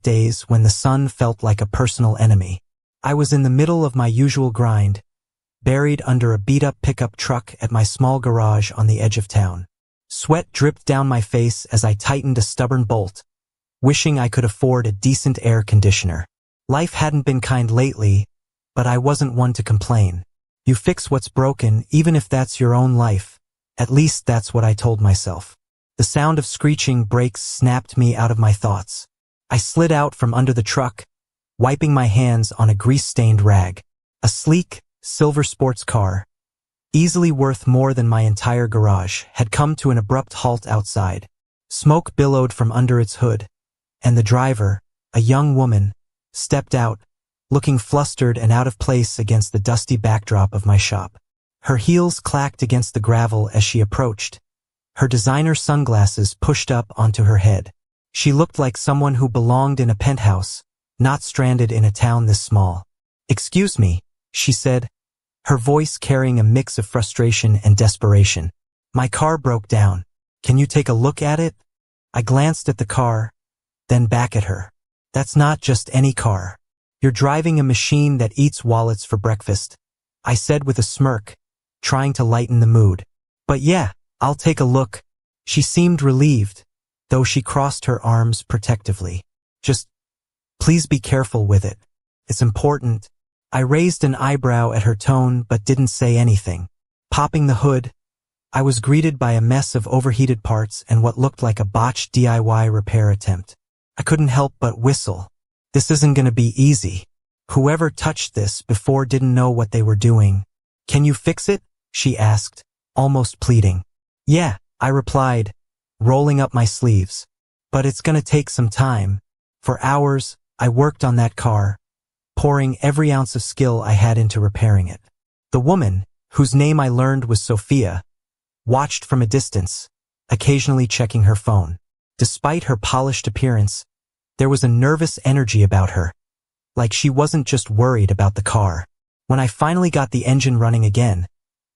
days when the sun felt like a personal enemy. I was in the middle of my usual grind, buried under a beat-up pickup truck at my small garage on the edge of town. Sweat dripped down my face as I tightened a stubborn bolt, wishing I could afford a decent air conditioner. Life hadn't been kind lately, but I wasn't one to complain. You fix what's broken, even if that's your own life. At least that's what I told myself. The sound of screeching brakes snapped me out of my thoughts. I slid out from under the truck, wiping my hands on a grease-stained rag. A sleek, silver sports car, easily worth more than my entire garage, had come to an abrupt halt outside. Smoke billowed from under its hood, and the driver, a young woman, stepped out, looking flustered and out of place against the dusty backdrop of my shop. Her heels clacked against the gravel as she approached, her designer sunglasses pushed up onto her head. She looked like someone who belonged in a penthouse, not stranded in a town this small. "Excuse me," she said, her voice carrying a mix of frustration and desperation. "My car broke down. Can you take a look at it?" I glanced at the car, then back at her. "That's not just any car. You're driving a machine that eats wallets for breakfast," I said with a smirk, trying to lighten the mood. "But yeah, I'll take a look." She seemed relieved, though she crossed her arms protectively. "Just, please be careful with it. It's important." I raised an eyebrow at her tone but didn't say anything. Popping the hood, I was greeted by a mess of overheated parts and what looked like a botched DIY repair attempt. I couldn't help but whistle. This isn't gonna be easy. Whoever touched this before didn't know what they were doing. "Can you fix it?" she asked, almost pleading. "Yeah," I replied, rolling up my sleeves. "But it's gonna take some time." For hours, I worked on that car, pouring every ounce of skill I had into repairing it. The woman, whose name I learned was Sophia, watched from a distance, occasionally checking her phone. Despite her polished appearance, there was a nervous energy about her, like she wasn't just worried about the car. When I finally got the engine running again,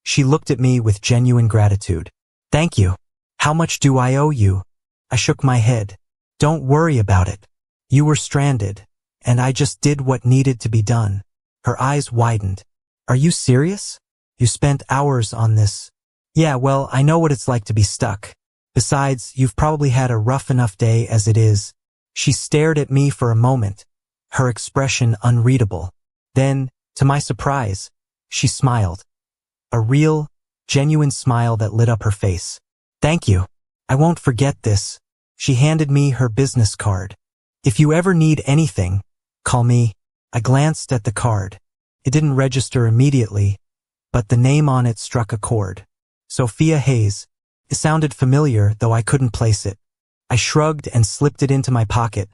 she looked at me with genuine gratitude. "Thank you. How much do I owe you?" I shook my head. "Don't worry about it. You were stranded, and I just did what needed to be done." Her eyes widened. "Are you serious? You spent hours on this?" "Yeah, well, I know what it's like to be stuck. Besides, you've probably had a rough enough day as it is." She stared at me for a moment, her expression unreadable. Then, to my surprise, she smiled. A real, genuine smile that lit up her face. "Thank you. I won't forget this." She handed me her business card. "If you ever need anything, call me." I glanced at the card. It didn't register immediately, but the name on it struck a chord. Sophia Hayes. It sounded familiar, though I couldn't place it. I shrugged and slipped it into my pocket,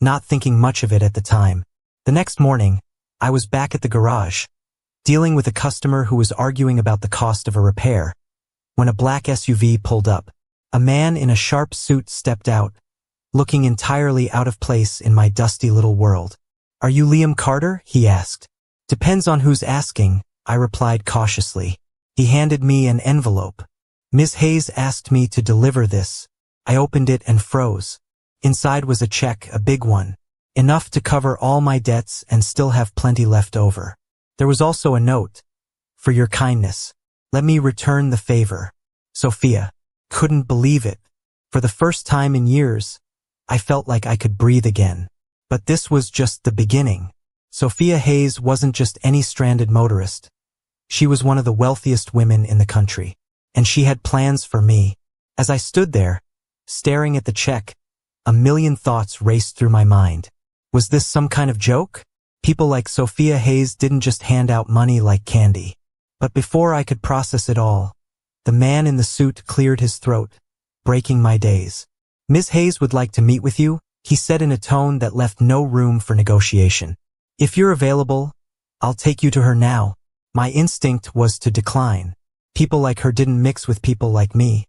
not thinking much of it at the time. The next morning, I was back at the garage, dealing with a customer who was arguing about the cost of a repair, when a black SUV pulled up. A man in a sharp suit stepped out, looking entirely out of place in my dusty little world. "Are you Liam Carter?" he asked. "Depends on who's asking," I replied cautiously. He handed me an envelope. "Ms. Hayes asked me to deliver this." I opened it and froze. Inside was a check, a big one, enough to cover all my debts and still have plenty left over. There was also a note. "For your kindness. Let me return the favor. Sophia." Couldn't believe it. For the first time in years, I felt like I could breathe again. But this was just the beginning. Sophia Hayes wasn't just any stranded motorist. She was one of the wealthiest women in the country. And she had plans for me. As I stood there, staring at the check, a million thoughts raced through my mind. Was this some kind of joke? People like Sophia Hayes didn't just hand out money like candy. But before I could process it all, the man in the suit cleared his throat, breaking my daze. "Ms. Hayes would like to meet with you," he said in a tone that left no room for negotiation. "If you're available, I'll take you to her now." My instinct was to decline. People like her didn't mix with people like me.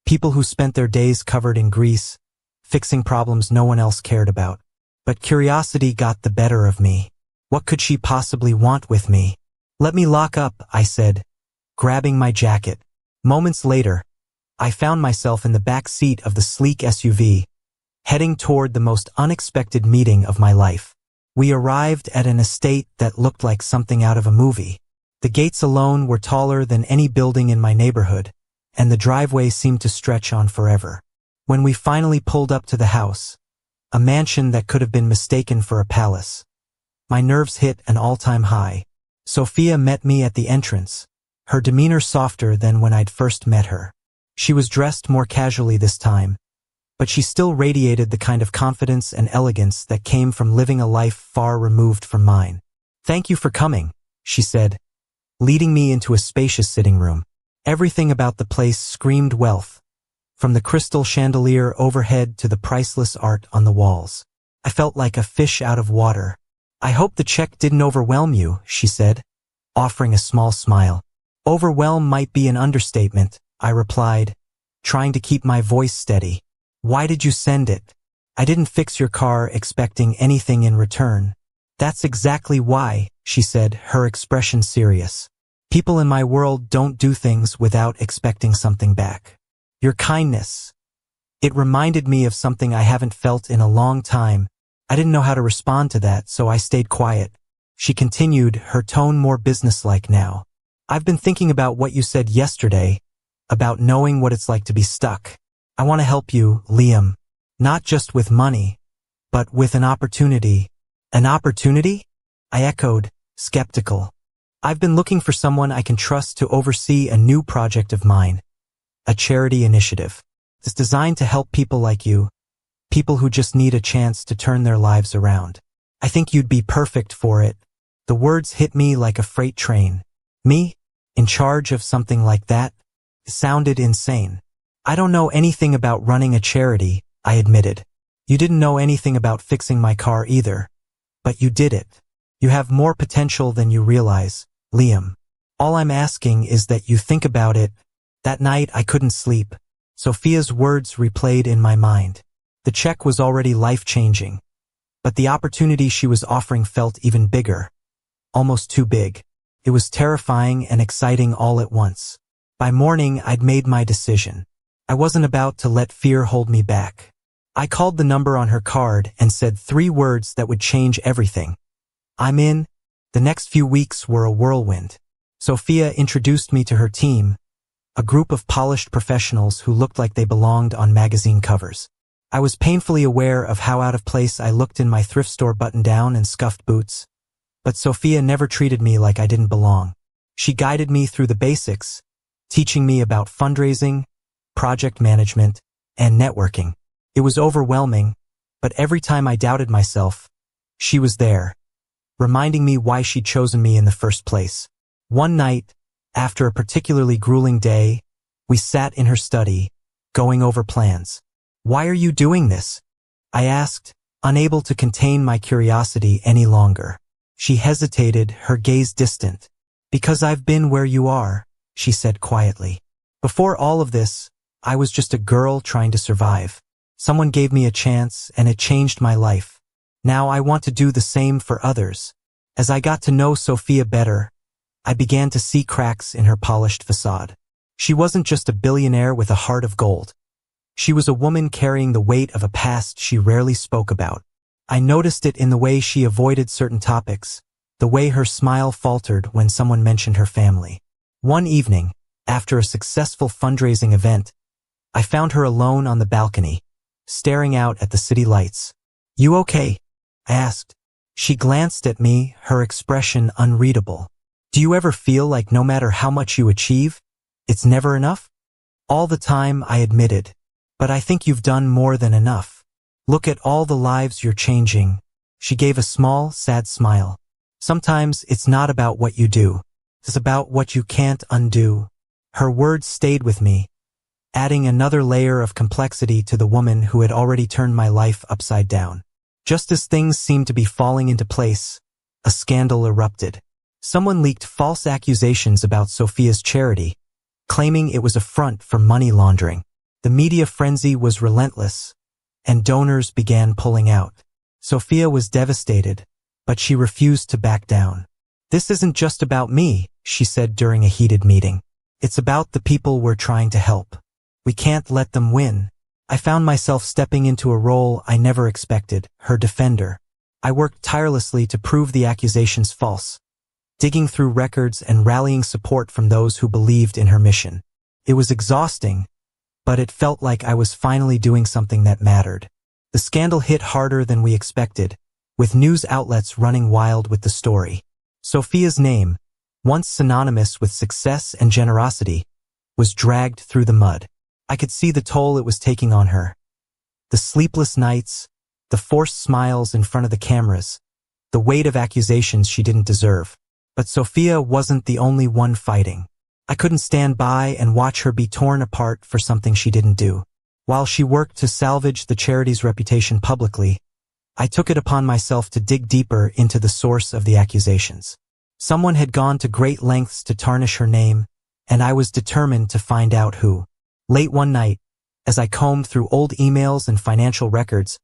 People who spent their days covered in grease, fixing problems no one else cared about. But curiosity got the better of me. What could she possibly want with me? "Let me lock up," I said, grabbing my jacket. Moments later, I found myself in the back seat of the sleek SUV, heading toward the most unexpected meeting of my life. We arrived at an estate that looked like something out of a movie. The gates alone were taller than any building in my neighborhood, and the driveway seemed to stretch on forever. When we finally pulled up to the house, a mansion that could have been mistaken for a palace, my nerves hit an all-time high. Sophia met me at the entrance, her demeanor softer than when I'd first met her. She was dressed more casually this time, but she still radiated the kind of confidence and elegance that came from living a life far removed from mine. "Thank you for coming," she said, leading me into a spacious sitting room. Everything about the place screamed wealth, from the crystal chandelier overhead to the priceless art on the walls. I felt like a fish out of water. "I hope the check didn't overwhelm you," she said, offering a small smile. "Overwhelm might be an understatement," I replied, trying to keep my voice steady. "Why did you send it? I didn't fix your car expecting anything in return." "That's exactly why," she said, her expression serious. "People in my world don't do things without expecting something back. Your kindness." It reminded me of something I haven't felt in a long time. I didn't know how to respond to that, so I stayed quiet. She continued, her tone more businesslike now. "I've been thinking about what you said yesterday, about knowing what it's like to be stuck. I want to help you, Liam. Not just with money, but with an opportunity." "An opportunity?" I echoed, skeptical. "I've been looking for someone I can trust to oversee a new project of mine. A charity initiative. It's designed to help people like you, people who just need a chance to turn their lives around. I think you'd be perfect for it." The words hit me like a freight train. Me? In charge of something like that? It sounded insane. "I don't know anything about running a charity," I admitted. "You didn't know anything about fixing my car either. But you did it. You have more potential than you realize, Liam. All I'm asking is that you think about it." That night I couldn't sleep. Sophia's words replayed in my mind. The check was already life-changing, but the opportunity she was offering felt even bigger. Almost too big. It was terrifying and exciting all at once. By morning, I'd made my decision. I wasn't about to let fear hold me back. I called the number on her card and said 3 words that would change everything. "I'm in." The next few weeks were a whirlwind. Sophia introduced me to her team, a group of polished professionals who looked like they belonged on magazine covers. I was painfully aware of how out of place I looked in my thrift store button-down and scuffed boots, but Sophia never treated me like I didn't belong. She guided me through the basics, teaching me about fundraising, project management, and networking. It was overwhelming, but every time I doubted myself, she was there, reminding me why she'd chosen me in the first place. One night, after a particularly grueling day, we sat in her study, going over plans. "Why are you doing this?" I asked, unable to contain my curiosity any longer. She hesitated, her gaze distant. "Because I've been where you are," she said quietly. "Before all of this, I was just a girl trying to survive. Someone gave me a chance, and it changed my life. Now I want to do the same for others." As I got to know Sophia better, I began to see cracks in her polished facade. She wasn't just a billionaire with a heart of gold. She was a woman carrying the weight of a past she rarely spoke about. I noticed it in the way she avoided certain topics, the way her smile faltered when someone mentioned her family. One evening, after a successful fundraising event, I found her alone on the balcony, staring out at the city lights. "You okay?" I asked. She glanced at me, her expression unreadable. "Do you ever feel like no matter how much you achieve, it's never enough?" "All the time," I admitted. "But I think you've done more than enough. Look at all the lives you're changing." She gave a small, sad smile. "Sometimes it's not about what you do. It's about what you can't undo." Her words stayed with me, adding another layer of complexity to the woman who had already turned my life upside down. Just as things seemed to be falling into place, a scandal erupted. Someone leaked false accusations about Sophia's charity, claiming it was a front for money laundering. The media frenzy was relentless, and donors began pulling out. Sophia was devastated, but she refused to back down. "This isn't just about me," she said during a heated meeting. "It's about the people we're trying to help. We can't let them win." I found myself stepping into a role I never expected, her defender. I worked tirelessly to prove the accusations false, digging through records and rallying support from those who believed in her mission. It was exhausting, but it felt like I was finally doing something that mattered. The scandal hit harder than we expected, with news outlets running wild with the story. Sophia's name, once synonymous with success and generosity, was dragged through the mud. I could see the toll it was taking on her. The sleepless nights, the forced smiles in front of the cameras, the weight of accusations she didn't deserve. But Sophia wasn't the only one fighting. I couldn't stand by and watch her be torn apart for something she didn't do. While she worked to salvage the charity's reputation publicly, I took it upon myself to dig deeper into the source of the accusations. Someone had gone to great lengths to tarnish her name, and I was determined to find out who. Late one night, as I combed through old emails and financial records,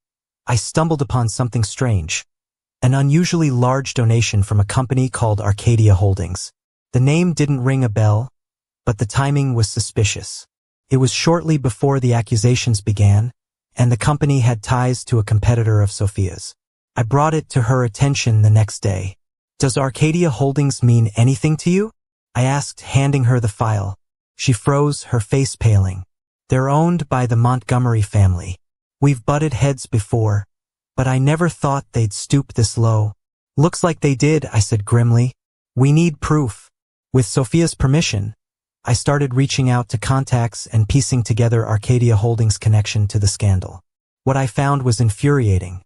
I stumbled upon something strange. An unusually large donation from a company called Arcadia Holdings. The name didn't ring a bell, but the timing was suspicious. It was shortly before the accusations began, and the company had ties to a competitor of Sophia's. I brought it to her attention the next day. "Does Arcadia Holdings mean anything to you?" I asked, handing her the file. She froze, her face paling. "They're owned by the Montgomery family. We've butted heads before, but I never thought they'd stoop this low." "Looks like they did," I said grimly. "We need proof." With Sophia's permission, I started reaching out to contacts and piecing together Arcadia Holdings' connection to the scandal. What I found was infuriating.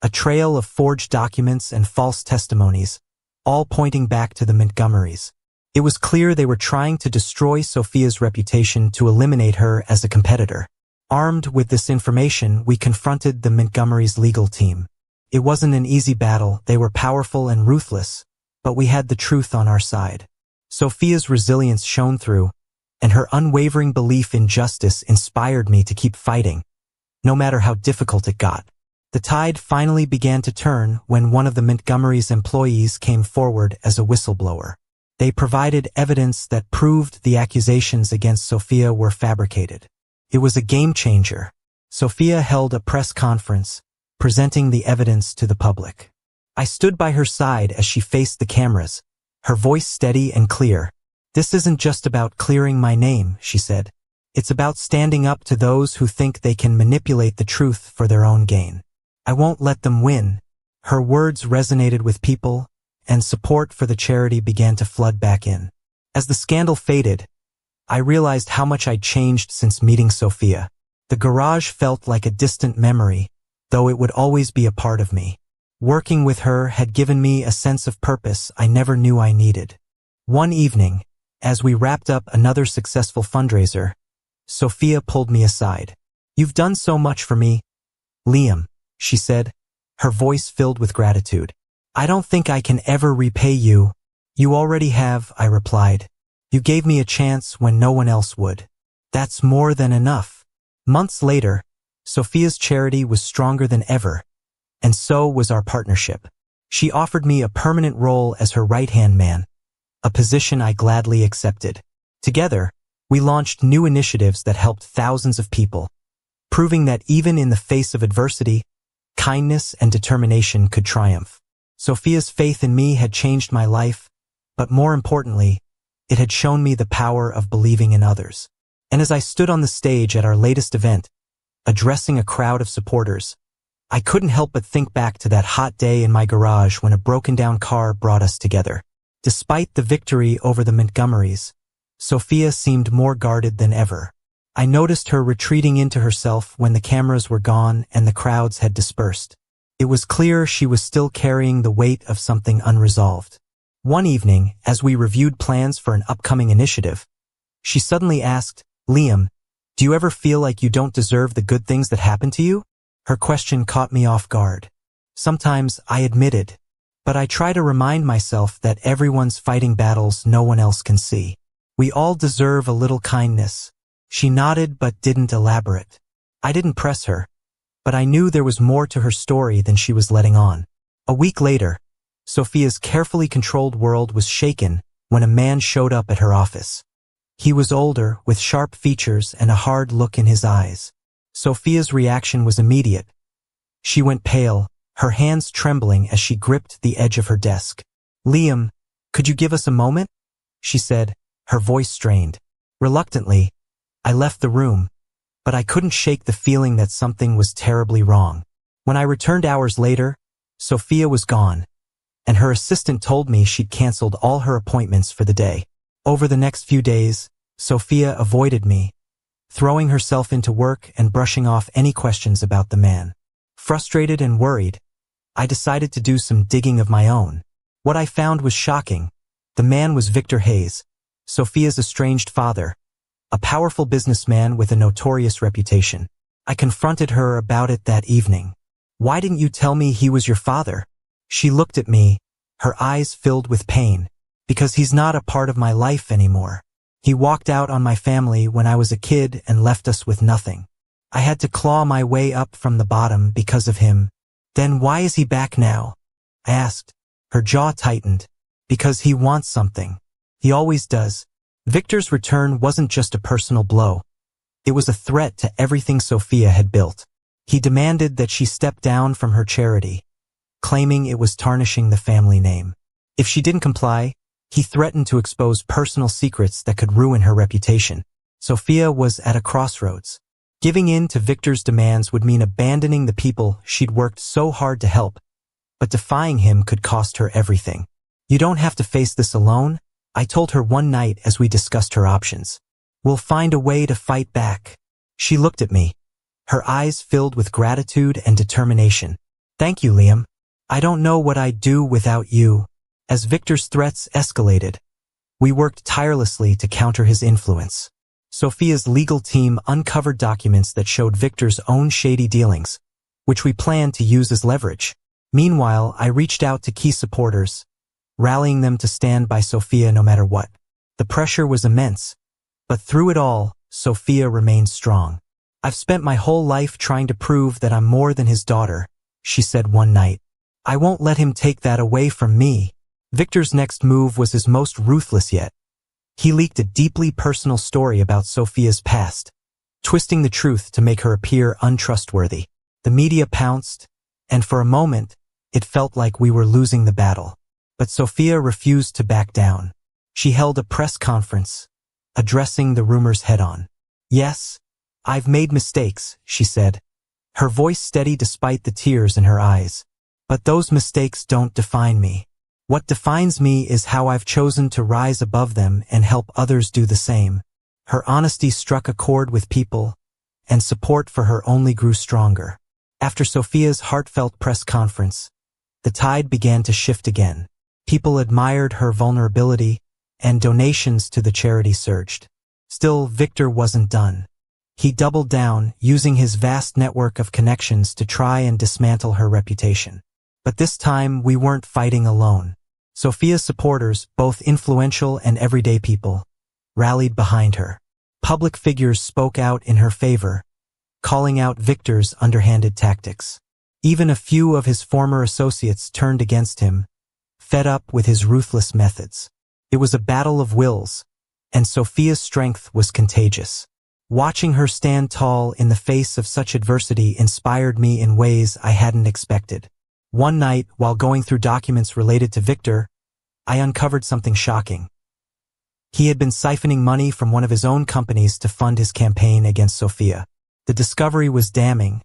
A trail of forged documents and false testimonies, all pointing back to the Montgomerys. It was clear they were trying to destroy Sophia's reputation to eliminate her as a competitor. Armed with this information, we confronted the Montgomerys' legal team. It wasn't an easy battle, they were powerful and ruthless, but we had the truth on our side. Sophia's resilience shone through, and her unwavering belief in justice inspired me to keep fighting, no matter how difficult it got. The tide finally began to turn when one of the Montgomery's employees came forward as a whistleblower. They provided evidence that proved the accusations against Sophia were fabricated. It was a game changer. Sophia held a press conference, presenting the evidence to the public. I stood by her side as she faced the cameras, her voice steady and clear. "This isn't just about clearing my name," she said. "It's about standing up to those who think they can manipulate the truth for their own gain. I won't let them win." Her words resonated with people, and support for the charity began to flood back in. As the scandal faded, I realized how much I'd changed since meeting Sophia. The garage felt like a distant memory, though it would always be a part of me. Working with her had given me a sense of purpose I never knew I needed. One evening, as we wrapped up another successful fundraiser, Sophia pulled me aside. "You've done so much for me, Liam," she said, her voice filled with gratitude. "I don't think I can ever repay you." "You already have," I replied. "You gave me a chance when no one else would. That's more than enough." Months later, Sophia's charity was stronger than ever, and so was our partnership. She offered me a permanent role as her right-hand man, a position I gladly accepted. Together, we launched new initiatives that helped thousands of people, proving that even in the face of adversity, kindness and determination could triumph. Sophia's faith in me had changed my life, but more importantly, it had shown me the power of believing in others. And as I stood on the stage at our latest event, addressing a crowd of supporters, I couldn't help but think back to that hot day in my garage when a broken-down car brought us together. Despite the victory over the Montgomerys, Sophia seemed more guarded than ever. I noticed her retreating into herself when the cameras were gone and the crowds had dispersed. It was clear she was still carrying the weight of something unresolved. One evening, as we reviewed plans for an upcoming initiative, she suddenly asked, "Liam, do you ever feel like you don't deserve the good things that happen to you?" Her question caught me off guard. "Sometimes," I admitted, "but I try to remind myself that everyone's fighting battles no one else can see. We all deserve a little kindness." She nodded but didn't elaborate. I didn't press her, but I knew there was more to her story than she was letting on. A week later, Sophia's carefully controlled world was shaken when a man showed up at her office. He was older, with sharp features and a hard look in his eyes. Sophia's reaction was immediate. She went pale, her hands trembling as she gripped the edge of her desk. "Liam, could you give us a moment?" she said, her voice strained. Reluctantly, I left the room, but I couldn't shake the feeling that something was terribly wrong. When I returned hours later, Sophia was gone, and her assistant told me she'd canceled all her appointments for the day. Over the next few days, Sophia avoided me, throwing herself into work and brushing off any questions about the man. Frustrated and worried, I decided to do some digging of my own. What I found was shocking. The man was Victor Hayes, Sophia's estranged father, a powerful businessman with a notorious reputation. I confronted her about it that evening. "Why didn't you tell me he was your father?" She looked at me, her eyes filled with pain. "Because he's not a part of my life anymore. He walked out on my family when I was a kid and left us with nothing. I had to claw my way up from the bottom because of him." "Then why is he back now?" I asked. Her jaw tightened. "Because he wants something. He always does." Victor's return wasn't just a personal blow. It was a threat to everything Sophia had built. He demanded that she step down from her charity, claiming it was tarnishing the family name. If she didn't comply, he threatened to expose personal secrets that could ruin her reputation. Sophia was at a crossroads. Giving in to Victor's demands would mean abandoning the people she'd worked so hard to help, but defying him could cost her everything. "You don't have to face this alone," I told her one night as we discussed her options. "We'll find a way to fight back." She looked at me, her eyes filled with gratitude and determination. "Thank you, Liam. I don't know what I'd do without you." As Victor's threats escalated, we worked tirelessly to counter his influence. Sophia's legal team uncovered documents that showed Victor's own shady dealings, which we planned to use as leverage. Meanwhile, I reached out to key supporters, rallying them to stand by Sophia no matter what. The pressure was immense, but through it all, Sophia remained strong. "I've spent my whole life trying to prove that I'm more than his daughter," she said one night. "I won't let him take that away from me." Victor's next move was his most ruthless yet. He leaked a deeply personal story about Sophia's past, twisting the truth to make her appear untrustworthy. The media pounced, and for a moment, it felt like we were losing the battle. But Sophia refused to back down. She held a press conference, addressing the rumors head-on. "Yes, I've made mistakes," she said, her voice steady despite the tears in her eyes. "But those mistakes don't define me. What defines me is how I've chosen to rise above them and help others do the same." Her honesty struck a chord with people, and support for her only grew stronger. After Sophia's heartfelt press conference, the tide began to shift again. People admired her vulnerability, and donations to the charity surged. Still, Victor wasn't done. He doubled down, using his vast network of connections to try and dismantle her reputation. But this time, we weren't fighting alone. Sophia's supporters, both influential and everyday people, rallied behind her. Public figures spoke out in her favor, calling out Victor's underhanded tactics. Even a few of his former associates turned against him, fed up with his ruthless methods. It was a battle of wills, and Sophia's strength was contagious. Watching her stand tall in the face of such adversity inspired me in ways I hadn't expected. One night, while going through documents related to Victor, I uncovered something shocking. He had been siphoning money from one of his own companies to fund his campaign against Sophia. The discovery was damning,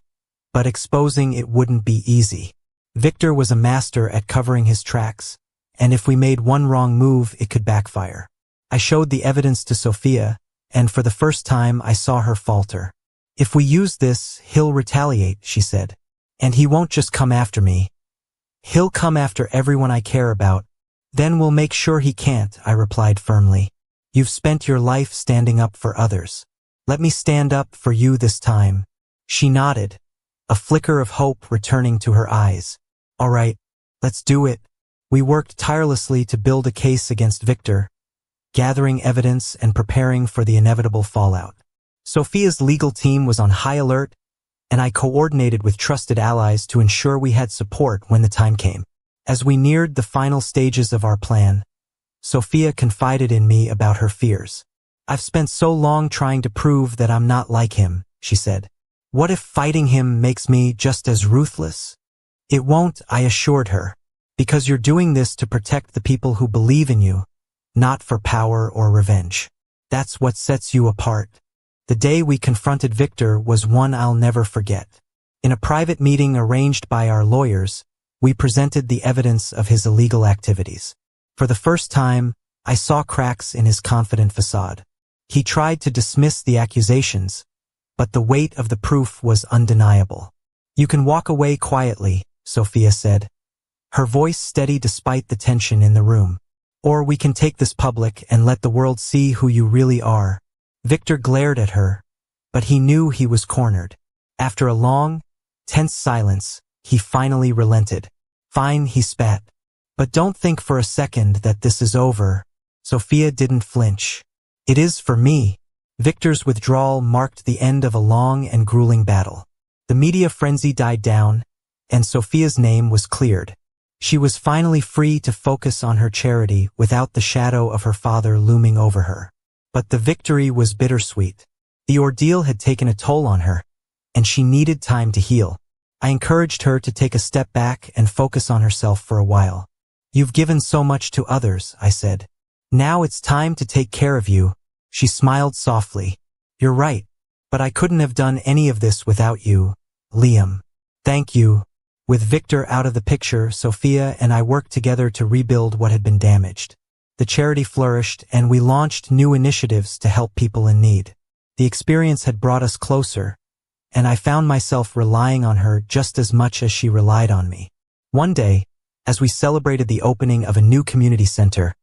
but exposing it wouldn't be easy. Victor was a master at covering his tracks, and if we made one wrong move, it could backfire. I showed the evidence to Sophia, and for the first time I saw her falter. "If we use this, he'll retaliate," she said. "And he won't just come after me. He'll come after everyone I care about. Then we'll make sure he can't," I replied firmly. "You've spent your life standing up for others. Let me stand up for you this time." She nodded, a flicker of hope returning to her eyes. "All right, let's do it." We worked tirelessly to build a case against Victor, gathering evidence and preparing for the inevitable fallout. Sophia's legal team was on high alert, and I coordinated with trusted allies to ensure we had support when the time came. As we neared the final stages of our plan, Sophia confided in me about her fears. "I've spent so long trying to prove that I'm not like him," she said. What if fighting him makes me just as ruthless? It won't, I assured her, because you're doing this to protect the people who believe in you, not for power or revenge. That's what sets you apart. The day we confronted Victor was one I'll never forget. In a private meeting arranged by our lawyers, we presented the evidence of his illegal activities. For the first time, I saw cracks in his confident facade. He tried to dismiss the accusations, but the weight of the proof was undeniable. You can walk away quietly, Sophia said, her voice steady despite the tension in the room. Or we can take this public and let the world see who you really are. Victor glared at her, but he knew he was cornered. After a long, tense silence, he finally relented. Fine, he spat. But don't think for a second that this is over. Sophia didn't flinch. It is for me. Victor's withdrawal marked the end of a long and grueling battle. The media frenzy died down, and Sophia's name was cleared. She was finally free to focus on her charity without the shadow of her father looming over her. But the victory was bittersweet. The ordeal had taken a toll on her, and she needed time to heal. I encouraged her to take a step back and focus on herself for a while. You've given so much to others, I said. Now it's time to take care of you. She smiled softly. You're right, but I couldn't have done any of this without you, Liam. Thank you. With Victor out of the picture, Sophia and I worked together to rebuild what had been damaged. The charity flourished, and we launched new initiatives to help people in need. The experience had brought us closer, and I found myself relying on her just as much as she relied on me. One day, as we celebrated the opening of a new community center,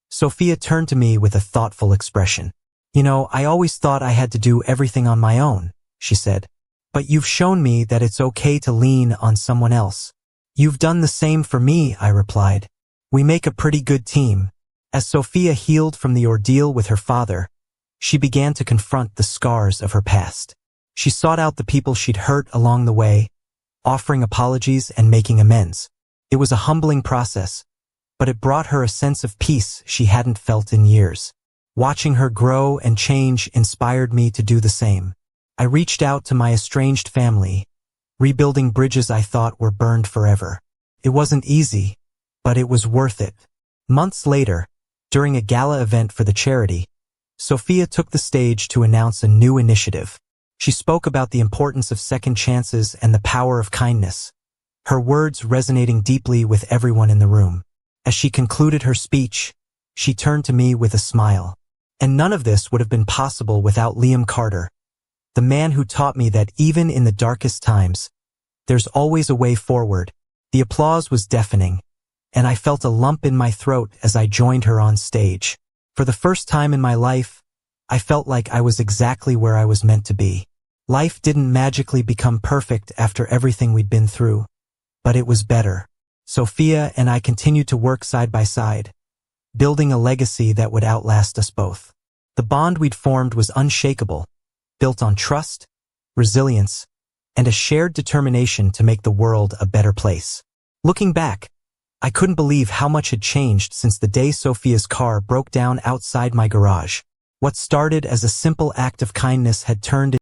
Sophia turned to me with a thoughtful expression. You know, I always thought I had to do everything on my own, she said. But you've shown me that it's okay to lean on someone else. You've done the same for me, I replied. We make a pretty good team. As Sophia healed from the ordeal with her father, she began to confront the scars of her past. She sought out the people she'd hurt along the way, offering apologies and making amends. It was a humbling process, but it brought her a sense of peace she hadn't felt in years. Watching her grow and change inspired me to do the same. I reached out to my estranged family, rebuilding bridges I thought were burned forever. It wasn't easy, but it was worth it. Months later, during a gala event for the charity, Sophia took the stage to announce a new initiative. She spoke about the importance of second chances and the power of kindness, her words resonating deeply with everyone in the room. As she concluded her speech, she turned to me with a smile. And none of this would have been possible without Liam Carter, the man who taught me that even in the darkest times, there's always a way forward. The applause was deafening, and I felt a lump in my throat as I joined her on stage. For the first time in my life, I felt like I was exactly where I was meant to be. Life didn't magically become perfect after everything we'd been through, but it was better. Sophia and I continued to work side by side, building a legacy that would outlast us both. The bond we'd formed was unshakable, built on trust, resilience, and a shared determination to make the world a better place. Looking back, I couldn't believe how much had changed since the day Sophia's car broke down outside my garage. What started as a simple act of kindness had turned